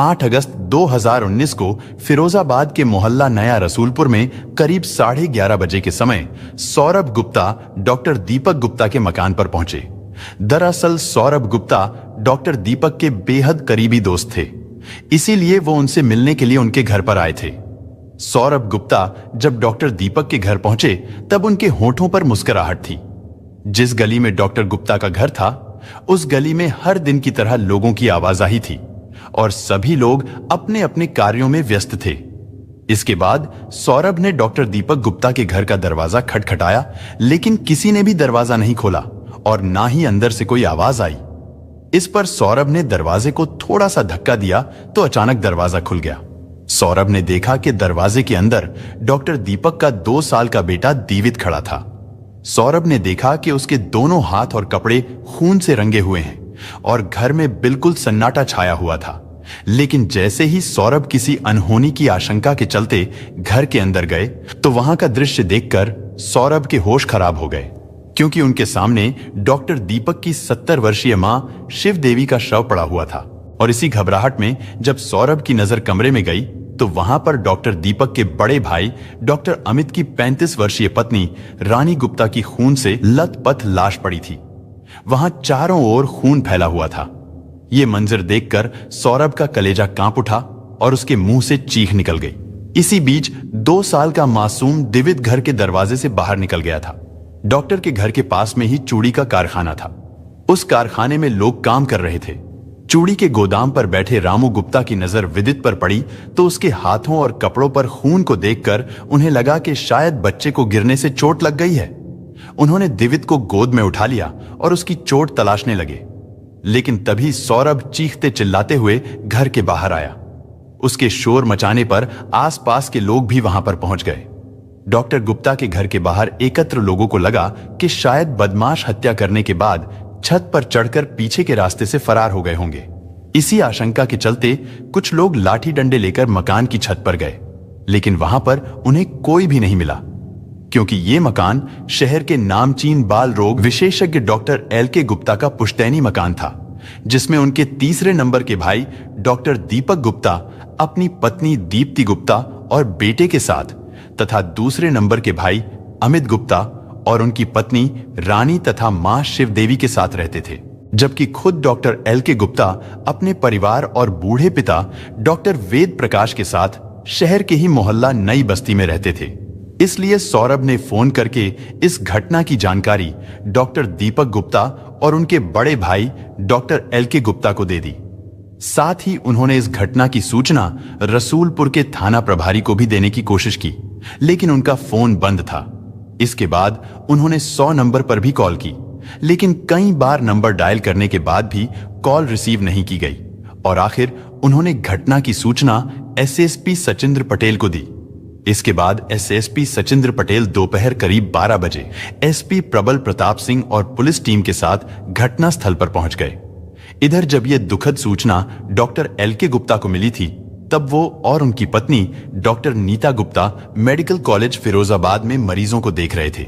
8 अगस्त 2019 को फिरोजाबाद के मोहल्ला नया रसूलपुर में करीब 11:30 बजे के समय सौरभ गुप्ता डॉक्टर दीपक गुप्ता के मकान पर पहुंचे। दरअसल सौरभ गुप्ता डॉक्टर दीपक के बेहद करीबी दोस्त थे, इसीलिए वो उनसे मिलने के लिए उनके घर पर आए थे। सौरभ गुप्ता जब डॉक्टर दीपक के घर पहुंचे तब उनके होठों पर मुस्कुराहट थी। जिस गली में डॉक्टर गुप्ता का घर था उस गली में हर दिन की तरह लोगों की आवाजाही थी और सभी लोग अपने अपने कार्यों में व्यस्त थे। इसके बाद सौरभ ने डॉक्टर दीपक गुप्ता के घर का दरवाजा खटखटाया, लेकिन किसी ने भी दरवाजा नहीं खोला और ना ही अंदर से कोई आवाज आई। इस पर सौरभ ने दरवाजे को थोड़ा सा धक्का दिया तो अचानक दरवाजा खुल गया। सौरभ ने देखा कि दरवाजे के अंदर डॉक्टर दीपक का 2 साल का बेटा दीवित खड़ा था। सौरभ ने देखा कि उसके दोनों हाथ और कपड़े खून से रंगे हुए हैं और घर में बिल्कुल सन्नाटा छाया हुआ था। लेकिन जैसे ही सौरभ किसी अनहोनी की आशंका के चलते घर के अंदर गए तो वहां का दृश्य देखकर सौरभ के होश खराब हो गए, क्योंकि उनके सामने डॉक्टर दीपक की 70 वर्षीय मां शिव देवी का शव पड़ा हुआ था। और इसी घबराहट में जब सौरभ की नजर कमरे में गई तो वहां पर डॉक्टर दीपक के बड़े भाई डॉक्टर अमित की 35 वर्षीय पत्नी रानी गुप्ता की खून से लथपथ लाश पड़ी थी। वहां चारों ओर खून फैला हुआ था। यह मंजर देखकर सौरभ का कलेजा कांप उठा और उसके मुंह से चीख निकल गई। इसी बीच 2 साल का मासूम दिवित घर के दरवाजे से बाहर निकल गया था। डॉक्टर के घर के पास में ही चूड़ी का कारखाना था। उस कारखाने में लोग काम कर रहे थे। चूड़ी के गोदाम पर बैठे रामू गुप्ता की नजर विदित पर पड़ी तो उसके हाथों और कपड़ों पर खून को देखकर उन्हें लगा कि शायद बच्चे को गिरने से चोट लग गई है। उन्होंने दिवित को गोद में उठा लिया और उसकी चोट तलाशने लगे, लेकिन तभी सौरभ चीखते चिल्लाते हुए घर के बाहर आया। उसके शोर मचाने पर आसपास के लोग भी वहां पर पहुंच गए। डॉक्टर गुप्ता के घर के बाहर एकत्र लोगों को लगा कि शायद बदमाश हत्या करने के बाद छत पर चढ़कर पीछे के रास्ते से फरार हो गए होंगे। इसी आशंका के चलते कुछ लोग लाठी डंडे लेकर मकान की छत पर गए, लेकिन वहां पर उन्हें कोई भी नहीं मिला, क्योंकि ये मकान शहर के नामचीन बाल रोग विशेषज्ञ डॉक्टर LK गुप्ता का पुश्तैनी मकान था, जिसमें उनके तीसरे नंबर के भाई डॉक्टर दीपक गुप्ता अपनी पत्नी दीप्ति गुप्ता और बेटे के साथ तथा दूसरे नंबर के भाई अमित गुप्ता और उनकी पत्नी रानी तथा मां शिव देवी के साथ रहते थे, जबकि खुद डॉक्टर LK गुप्ता अपने परिवार और बूढ़े पिता डॉक्टर वेद प्रकाश के साथ शहर के ही मोहल्ला नई बस्ती में रहते थे। इसलिए सौरभ ने फोन करके इस घटना की जानकारी डॉक्टर दीपक गुप्ता और उनके बड़े भाई डॉक्टर LK गुप्ता को दे दी। साथ ही उन्होंने इस घटना की सूचना रसूलपुर के थाना प्रभारी को भी देने की कोशिश की, लेकिन उनका फोन बंद था। इसके बाद उन्होंने 100 नंबर पर भी कॉल की, लेकिन कई बार नंबर डायल करने के बाद भी कॉल रिसीव नहीं की गई और आखिर उन्होंने घटना की सूचना SSP सचिंद्र पटेल को दी। इसके बाद SSP सचिंद्र पटेल दोपहर करीब 12 बजे SP प्रबल प्रताप सिंह और पुलिस टीम के साथ घटना स्थल पर पहुंच गए। इधर जब यह दुखद सूचना डॉक्टर LK गुप्ता को मिली थी तब वो और उनकी पत्नी doctor Neeta Gupta medical college Firozabad में मरीजों को देख रहे थे।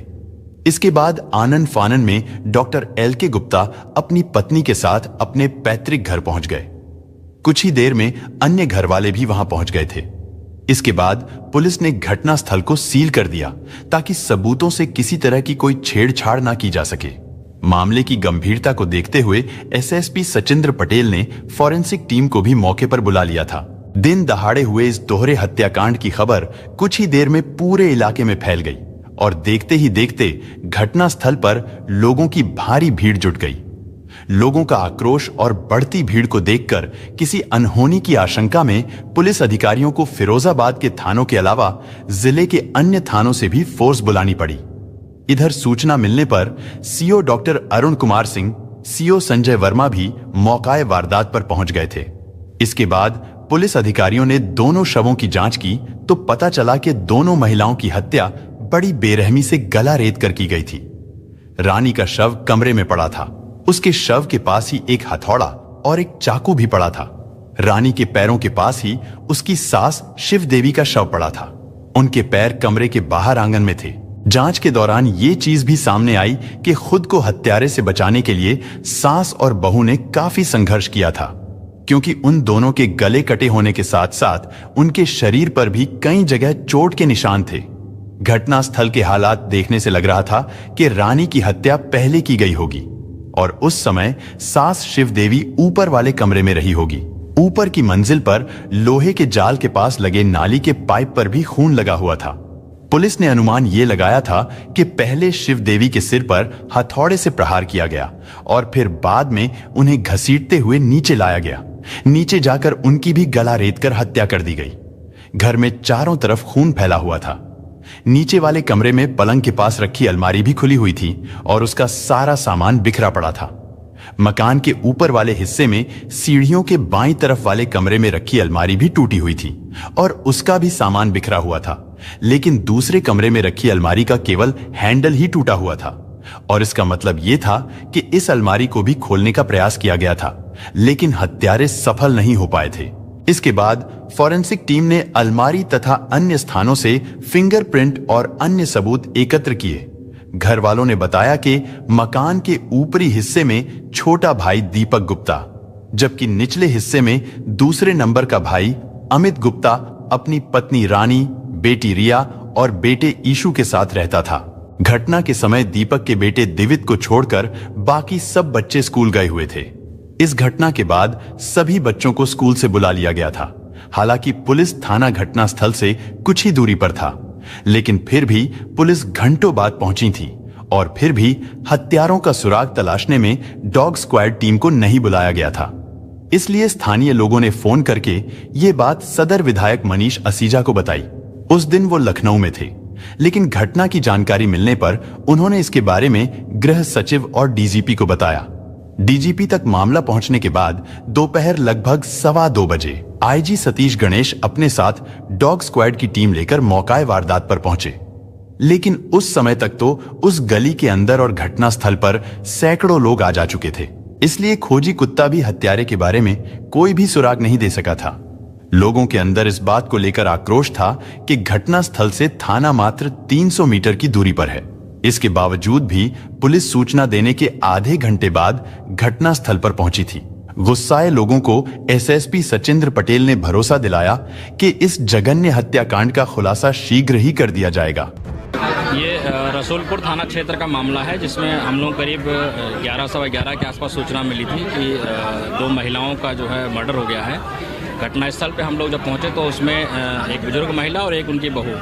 इसके बाद आनन फानन में डॉक्टर LK गुप्ता अपनी पत्नी के साथ अपने पैतृक घर पहुंच गए। कुछ ही देर में अन्य घर वाले भी वहां पहुंच गए थे। इसके बाद पुलिस ने घटना स्थल को सील कर दिया ताकि सबूतों से किसी तरह की कोई छेड़छाड़ ना की जा सके। मामले की गंभीरता को देखते हुए SSP सचिंद्र पटेल ने फॉरेंसिक टीम को भी मौके पर बुला लिया था। दिन दहाड़े हुए इस दोहरे हत्याकांड की खबर कुछ ही देर में पूरे इलाके में फैल गई और देखते ही देखते घटना स्थल पर लोगों की भारी भीड़ जुट गई। लोगों का आक्रोश और बढ़ती भीड़ को देखकर किसी अनहोनी की आशंका में पुलिस अधिकारियों को फिरोजाबाद के थानों के अलावा जिले के अन्य थानों से भी फोर्स बुलानी पड़ी। इधर सूचना मिलने पर CO doctor Arun Kumar Singh, CO Sanjay Verma भी मौकाए वारदात पर पहुंच गए थे। इसके बाद पुलिस अधिकारियों ने दोनों शवों की जांच की तो पता चला कि दोनों महिलाओं की हत्या बड़ी बेरहमी से गला रेत कर की गई थी। रानी का शव कमरे में पड़ा था। उसके शव के पास ही एक हथौड़ा और एक चाकू भी पड़ा था। रानी के पैरों के पास ही उसकी सास शिव देवी का शव पड़ा था। उनके पैर कमरे के बाहर आंगन में थे। जांच के दौरान ये चीज भी सामने आई कि खुद को हत्यारे से बचाने के लिए सास और बहू ने काफी संघर्ष किया था। क्योंकि उन दोनों के गले कटे होने के साथ साथ उनके शरीर पर भी कई जगह चोट के निशान थे। घटनास्थल के हालात देखने से लग रहा था कि रानी की हत्या पहले की गई होगी और उस समय सास शिवदेवी ऊपर वाले कमरे में रही होगी। ऊपर की मंजिल पर लोहे के जाल के पास लगे नाली के पाइप पर भी खून लगा हुआ था। पुलिस ने अनुमान यह लगाया था कि पहले शिवदेवी के सिर पर हथौड़े से प्रहार किया गया और फिर बाद में उन्हें घसीटते हुए नीचे लाया गया। नीचे जाकर उनकी भी गला रेतकर हत्या कर दी गई। घर में चारों तरफ खून फैला हुआ था। नीचे वाले कमरे में पलंग के पास रखी अलमारी भी खुली हुई थी और उसका सारा सामान बिखरा पड़ा था। मकान के ऊपर वाले हिस्से में सीढ़ियों के बाईं तरफ वाले कमरे में रखी अलमारी भी टूटी हुई थी और उसका भी सामान बिखरा हुआ था, लेकिन दूसरे कमरे में रखी अलमारी का केवल हैंडल ही टूटा हुआ था और इसका मतलब यह था कि इस अलमारी को भी खोलने का प्रयास किया गया था, लेकिन हत्यारे सफल नहीं हो पाए थे। इसके बाद फॉरेंसिक टीम ने अलमारी तथा अन्य स्थानों से फिंगरप्रिंट और अन्य सबूत एकत्र किए। घर वालों ने बताया कि मकान के ऊपरी हिस्से में छोटा भाई दीपक गुप्ता, जबकि निचले हिस्से में दूसरे नंबर का भाई अमित गुप्ता अपनी पत्नी रानी, बेटी रिया और बेटे ईशु के साथ रहता था। घटना के समय दीपक के बेटे दिवित को छोड़कर बाकी सब बच्चे स्कूल गए हुए थे। इस घटना के बाद सभी बच्चों को स्कूल से बुला लिया गया था। हालांकि पुलिस थाना घटनास्थल से कुछ ही दूरी पर था, लेकिन फिर भी पुलिस घंटों बाद पहुंची थी और फिर भी हत्यारों का सुराग तलाशने में डॉग स्क्वाड टीम को नहीं बुलाया गया था। इसलिए स्थानीय लोगों ने फोन करके ये बात सदर विधायक मनीष असीजा को बताई। उस दिन वो लखनऊ में थे, लेकिन घटना की जानकारी मिलने पर उन्होंने इसके बारे में गृह सचिव और डीजीपी को बताया। डीजीपी तक मामला पहुंचने के बाद दोपहर लगभग 2:15 बजे आईजी सतीश गणेश अपने साथ डॉग स्क्वाड की टीम लेकर मौकाए वारदात पर पहुंचे, लेकिन उस समय तक तो उस गली के अंदर और घटनास्थल पर सैकड़ों लोग आ जा चुके थे। इसलिए खोजी कुत्ता भी हत्यारे के बारे में कोई भी सुराग नहीं दे सका था। लोगों के अंदर इस बात को लेकर आक्रोश था कि घटनास्थल से थाना मात्र 300 मीटर की दूरी पर है। इसके बावजूद भी पुलिस सूचना देने के आधे घंटे बाद घटनास्थल पर पहुंची थी। गुस्साए लोगों को एसएसपी सचिंद्र पटेल ने भरोसा दिलाया कि इस जघन्य हत्याकांड का खुलासा शीघ्र ही कर दिया जाएगा। ये रसूलपुर थाना क्षेत्र का मामला है, जिसमें हम लोग करीब 11:11 के आसपास सूचना मिली थी कि 2 महिलाओं का जो है मर्डर हो गया है। घटनास्थल पे हम लोग जब पहुंचे तो उसमें एक बुजुर्ग महिला और एक उनकी बहू,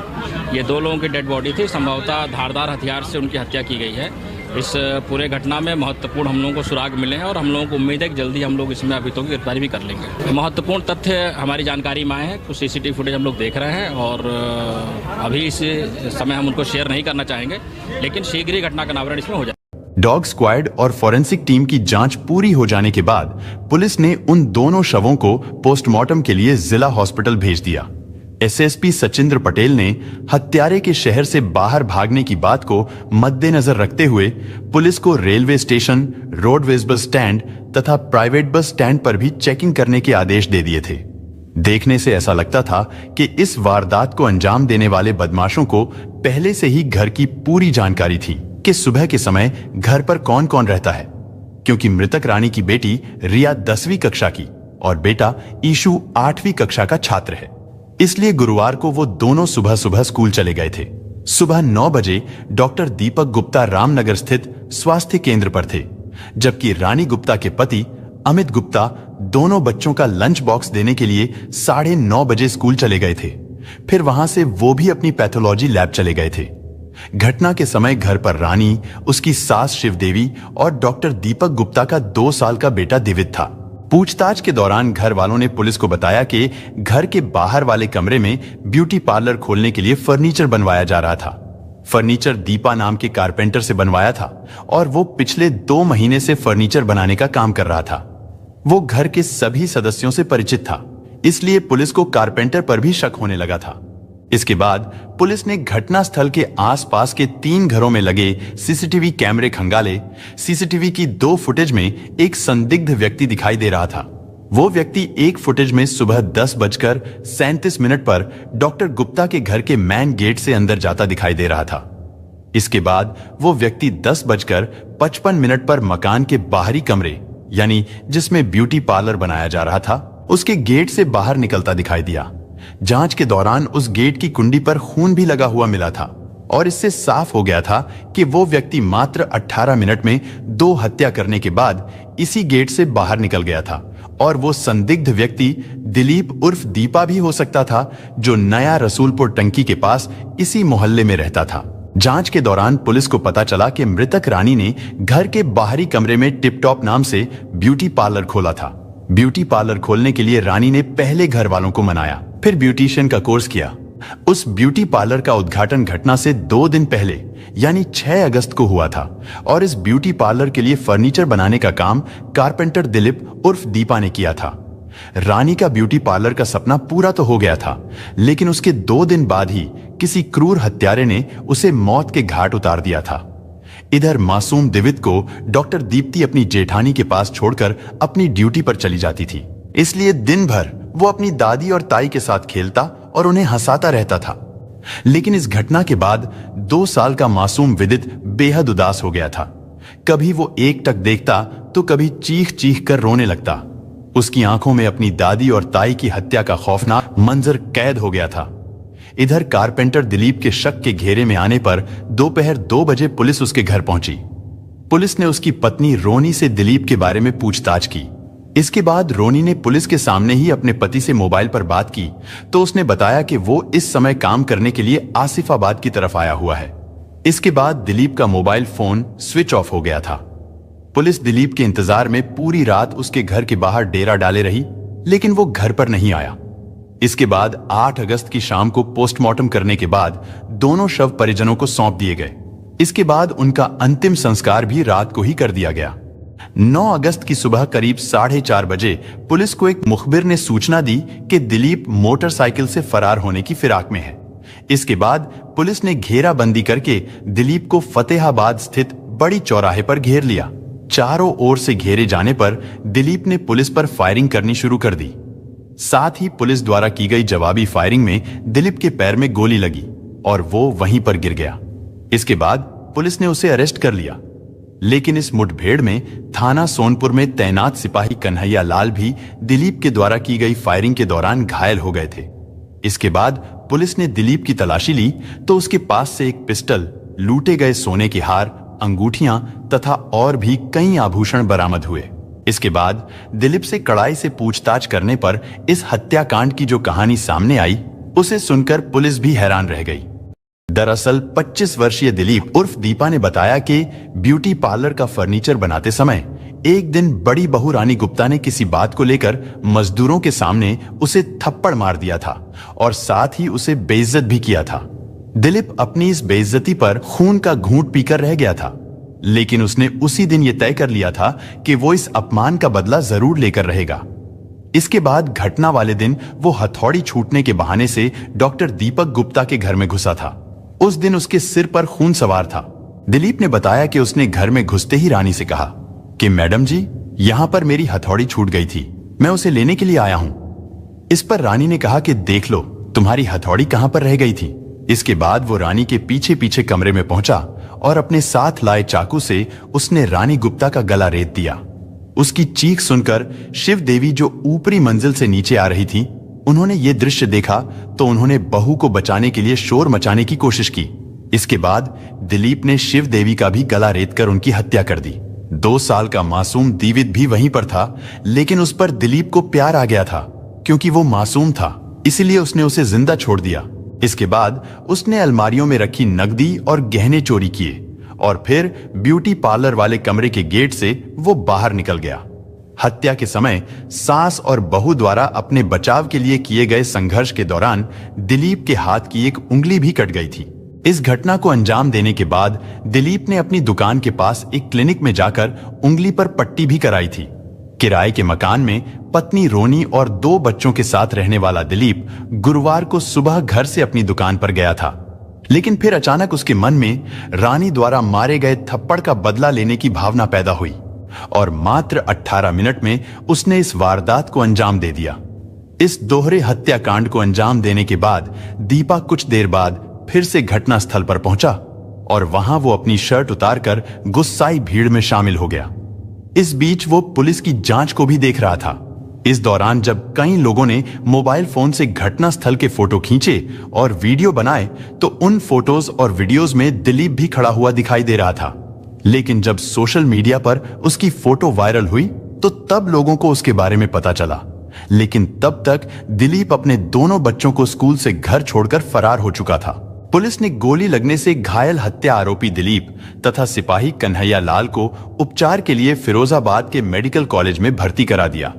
ये 2 लोगों की डेड बॉडी थी। संभवतः धारदार हथियार से उनकी हत्या की गई है। इस पूरे घटना में महत्वपूर्ण हम लोगों को सुराग मिले हैं और हम लोगों को उम्मीद है कि जल्दी हम लोग इसमें अभियुक्तों की गिरफ्तारी भी कर लेंगे। महत्वपूर्ण तथ्य हमारी जानकारी में आए हैं, कुछ सीसीटीवी फुटेज हम लोग देख रहे हैं और अभी इस समय हम उनको शेयर नहीं करना चाहेंगे, लेकिन शीघ्र ही घटना का अनावरण इसमें हो जाए। डॉग स्क्वाड और फॉरेंसिक टीम की जांच पूरी हो जाने के बाद पुलिस ने उन दोनों शवों को पोस्टमार्टम के लिए जिला हॉस्पिटल भेज दिया। एसएसपी सचिंद्र पटेल ने हत्यारे के शहर से बाहर भागने की बात को मद्देनजर रखते हुए पुलिस को railway station, roadways bus stand तथा प्राइवेट बस स्टैंड पर भी चेकिंग करने के आदेश दे दिए थे। देखने से ऐसा लगता था कि इस वारदात को अंजाम देने वाले बदमाशों को पहले से ही घर की पूरी जानकारी थी कि सुबह के समय घर पर कौन कौन रहता है, क्योंकि मृतक रानी की बेटी रिया 10वीं कक्षा की और बेटा ईशु 8वीं कक्षा का छात्र है। इसलिए गुरुवार को वो दोनों सुबह सुबह स्कूल चले गए थे। सुबह 9 बजे डॉक्टर दीपक गुप्ता रामनगर स्थित स्वास्थ्य केंद्र पर थे, जबकि रानी गुप्ता के पति अमित गुप्ता दोनों बच्चों का लंच बॉक्स देने के लिए 9:30 बजे स्कूल चले गए थे। फिर वहां से वो भी अपनी पैथोलॉजी लैब चले गए थे। घटना के समय घर पर रानी, उसकी सास शिवदेवी और डॉक्टर दीपक गुप्ता का 2 साल का बेटा दिवित था। पूछताछ के दौरान घर वालों ने पुलिस को बताया कि घर के बाहर वाले कमरे में ब्यूटी पार्लर खोलने के लिए फर्नीचर बनवाया जा रहा था। फर्नीचर दीपा नाम के कारपेंटर से बनवाया था और वो पिछले 2 महीने से फर्नीचर बनाने का काम कर रहा था। वो घर के सभी सदस्यों से परिचित था, इसलिए पुलिस को कारपेंटर पर भी शक होने लगा था। इसके बाद पुलिस ने घटनास्थल के आसपास के 3 घरों में लगे सीसीटीवी कैमरे खंगाले। सीसीटीवी की 2 फुटेज में एक संदिग्ध व्यक्ति दिखाई दे रहा था। वो व्यक्ति एक फुटेज में सुबह 10:37 पर डॉक्टर गुप्ता के घर के मैन गेट से अंदर जाता दिखाई दे रहा था। इसके बाद वो व्यक्ति 10:55 पर मकान के बाहरी कमरे यानी जिसमें ब्यूटी पार्लर बनाया जा रहा था, उसके गेट से बाहर निकलता दिखाई दिया। जांच के दौरान उस गेट की कुंडी पर खून भी लगा हुआ मिला था और इससे साफ हो गया था कि वो व्यक्ति मात्र 18 मिनट में 2 हत्या करने के बाद इसी गेट से बाहर निकल गया था और वो संदिग्ध व्यक्ति दिलीप उर्फ दीपा भी हो सकता था, जो नया रसूलपुर टंकी के पास इसी मोहल्ले में रहता था। जांच के दौरान पुलिस को पता चला कि मृतक रानी ने घर के बाहरी कमरे में टिपटॉप नाम से ब्यूटी पार्लर खोला था। ब्यूटी पार्लर खोलने के लिए रानी ने पहले घर वालों को मनाया, फिर ब्यूटिशियन का कोर्स किया। उस ब्यूटी पार्लर का उद्घाटन घटना से 2 दिन पहले यानी 6 अगस्त को हुआ था और इस ब्यूटी पार्लर के लिए फर्नीचर बनाने का काम कारपेंटर दिलीप उर्फ दीपा ने किया था। रानी का ब्यूटी पार्लर का सपना पूरा तो हो गया था, लेकिन उसके 2 दिन बाद ही किसी क्रूर हत्यारे ने उसे मौत के घाट उतार दिया था। इधर मासूम दिवित को डॉक्टर दीप्ति अपनी जेठानी के पास छोड़कर अपनी ड्यूटी पर चली जाती थी, इसलिए दिन भर वो अपनी दादी और ताई के साथ खेलता और उन्हें हंसाता रहता था। लेकिन इस घटना के बाद 2 साल का मासूम विदित बेहद उदास हो गया था। कभी वो एकटक देखता तो कभी चीख चीख कर रोने लगता। उसकी आंखों में अपनी दादी और ताई की हत्या का खौफनाक मंजर कैद हो गया था। इधर कारपेंटर दिलीप के शक के घेरे में आने पर दोपहर 2 बजे पुलिस उसके घर पहुंची। पुलिस ने उसकी पत्नी रोनी से दिलीप के बारे में पूछताछ की। इसके बाद रोनी ने पुलिस के सामने ही अपने पति से मोबाइल पर बात की तो उसने बताया कि वो इस समय काम करने के लिए आसिफाबाद की तरफ आया हुआ है। इसके बाद दिलीप का मोबाइल फोन स्विच ऑफ हो गया था। पुलिस दिलीप के इंतजार में पूरी रात उसके घर के बाहर डेरा डाले रही, लेकिन वो घर पर नहीं आया। इसके बाद 8 अगस्त की शाम को पोस्टमार्टम करने के बाद दोनों शव परिजनों को सौंप दिए गए। इसके बाद उनका अंतिम संस्कार भी रात को ही कर दिया गया। 9 अगस्त की सुबह करीब 4:30 बजे पुलिस को एक मुखबिर ने सूचना दी कि दिलीप मोटरसाइकिल से फरार होने की फिराक में है। इसके बाद पुलिस ने घेराबंदी करके दिलीप को फतेहाबाद स्थित बड़ी चौराहे पर घेर लिया। चारों ओर से घेरे जाने पर दिलीप ने पुलिस पर फायरिंग करनी शुरू कर दी। साथ ही पुलिस द्वारा की गई जवाबी फायरिंग में दिलीप के पैर में गोली लगी और वो वहीं पर गिर गया। इसके बाद पुलिस ने उसे अरेस्ट कर लिया, लेकिन इस मुठभेड़ में थाना सोनपुर में तैनात सिपाही कन्हैया लाल भी दिलीप के द्वारा की गई फायरिंग के दौरान घायल हो गए थे। इसके बाद पुलिस ने दिलीप की तलाशी ली तो उसके पास से एक पिस्टल, लूटे गए सोने के हार, अंगूठियां तथा और भी कई आभूषण बरामद हुए। इसके बाद दिलीप से कड़ाई से पूछताछ करने पर इस हत्याकांड की जो कहानी सामने आई, उसे सुनकर पुलिस भी हैरान रह गई। दरअसल 25 वर्षीय दिलीप उर्फ दीपा ने बताया कि ब्यूटी पार्लर का फर्नीचर बनाते समय एक दिन बड़ी बहू रानी गुप्ता ने किसी बात को लेकर मजदूरों के सामने उसे थप्पड़ मार दिया था और साथ ही उसे बेइज्जत भी किया था। दिलीप अपनी इस बेइज्जती पर खून का घूंट पीकर रह गया था, लेकिन उसने उसी दिन यह तय कर लिया था कि वो इस अपमान का बदला जरूर लेकर रहेगा। इसके बाद घटना वाले दिन वो हथौड़ी छूटने के बहाने से डॉक्टर दीपक गुप्ता के घर में घुसा था। उस दिन उसके सिर पर खून सवार था। दिलीप ने बताया कि उसने घर में घुसते ही रानी से कहा कि मैडम जी, यहां पर मेरी हथौड़ी छूट गई थी, मैं उसे लेने के लिए आया हूं। इस पर रानी ने कहा कि देख लो तुम्हारी हथौड़ी कहां पर रह गई थी। इसके बाद वो रानी के पीछे पीछे कमरे में पहुंचा और अपने साथ लाए चाकू से उसने रानी गुप्ता का गला रेत दिया। उसकी चीख सुनकर शिव देवी जो ऊपरी मंजिल से नीचे आ रही थी, उन्होंने ये दृश्य देखा तो उन्होंने बहू को बचाने के लिए शोर मचाने की कोशिश की। इसके बाद दिलीप ने शिव देवी का भी गला रेतकर उनकी हत्या कर दी। 2 साल का मासूम दीवित भी वहीं पर था, लेकिन उस पर दिलीप को प्यार आ गया था। क्योंकि वो मासूम था, इसलिए उसने उसे जिंदा छोड़ दिया। इसके बाद उसने अलमारियों में रखी नकदी और गहने चोरी किए और फिर ब्यूटी पार्लर वाले कमरे के गेट से वो बाहर निकल गया। हत्या के समय सास और बहू द्वारा अपने बचाव के लिए किए गए संघर्ष के दौरान दिलीप के हाथ की एक उंगली भी कट गई थी। इस घटना को अंजाम देने के बाद दिलीप ने अपनी दुकान के पास एक क्लिनिक में जाकर उंगली पर पट्टी भी कराई थी। किराए के मकान में पत्नी रोनी और 2 बच्चों के साथ रहने वाला दिलीप गुरुवार को सुबह घर से अपनी दुकान पर गया था, लेकिन फिर अचानक उसके मन में रानी द्वारा मारे गए थप्पड़ का बदला लेने की भावना पैदा हुई और मात्र 18 मिनट में उसने इस वारदात को अंजाम दे दिया। इस दोहरे हत्याकांड को अंजाम देने के बाद दीपा कुछ देर बाद फिर से घटनास्थल पर पहुंचा और वहां वो अपनी शर्ट उतारकर गुस्साई भीड़ में शामिल हो गया। इस बीच वो पुलिस की जांच को भी देख रहा था। इस दौरान जब कई लोगों ने मोबाइल फोन से घटना स्थल के फोटो खींचे और वीडियो बनाए तो उन फोटोज और वीडियोज में दिलीप भी खड़ा हुआ दिखाई दे रहा था। लेकिन जब सोशल मीडिया पर उसकी फोटो वायरल हुई तो तब लोगों को उसके बारे में पता चला। लेकिन तब तक दिलीप अपने दोनों बच्चों को स्कूल से घर छोड़कर फरार हो चुका था। पुलिस ने गोली लगने से घायल हत्या आरोपी दिलीप तथा सिपाही कन्हैया लाल को उपचार के लिए फिरोजाबाद के मेडिकल कॉलेज में भर्ती करा दिया।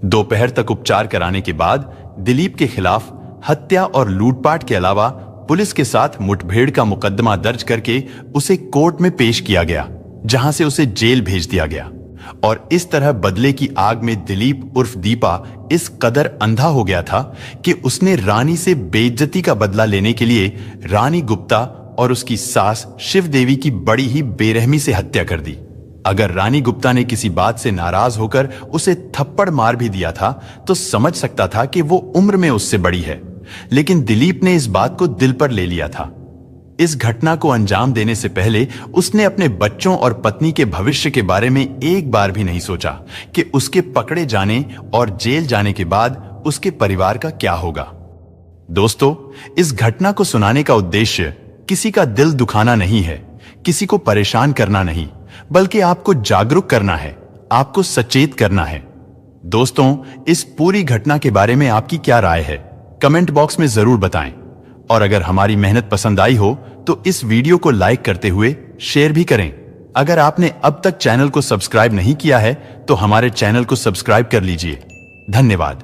दोपहर तक उपचार कराने के बाद दिलीप के खिलाफ हत्या और लूटपाट के अलावा पुलिस के साथ मुठभेड़ का मुकदमा दर्ज करके उसे कोर्ट में पेश किया गया, जहां से उसे जेल भेज दिया गया। और इस तरह बदले की आग में दिलीप उर्फ दीपा इस कदर अंधा हो गया था कि उसने रानी से बेइज्जती का बदला लेने के लिए रानी गुप्ता और उसकी सास शिव देवी की बड़ी ही बेरहमी से हत्या कर दी। अगर रानी गुप्ता ने किसी बात से नाराज होकर उसे थप्पड़ मार भी दिया था तो समझ सकता था कि वो उम्र में उससे बड़ी है, लेकिन दिलीप ने इस बात को दिल पर ले लिया था। इस घटना को अंजाम देने से पहले उसने अपने बच्चों और पत्नी के भविष्य के बारे में एक बार भी नहीं सोचा कि उसके पकड़े जाने और जेल जाने के बाद उसके परिवार का क्या होगा। दोस्तों, इस घटना को सुनाने का उद्देश्य किसी का दिल दुखाना नहीं है, किसी को परेशान करना नहीं, बल्कि आपको जागरूक करना है, आपको सचेत करना है। दोस्तों, इस पूरी घटना के बारे में आपकी क्या राय है, कमेंट बॉक्स में जरूर बताएं। और अगर हमारी मेहनत पसंद आई हो तो इस वीडियो को लाइक करते हुए शेयर भी करें। अगर आपने अब तक चैनल को सब्सक्राइब नहीं किया है तो हमारे चैनल को सब्सक्राइब कर लीजिए। धन्यवाद।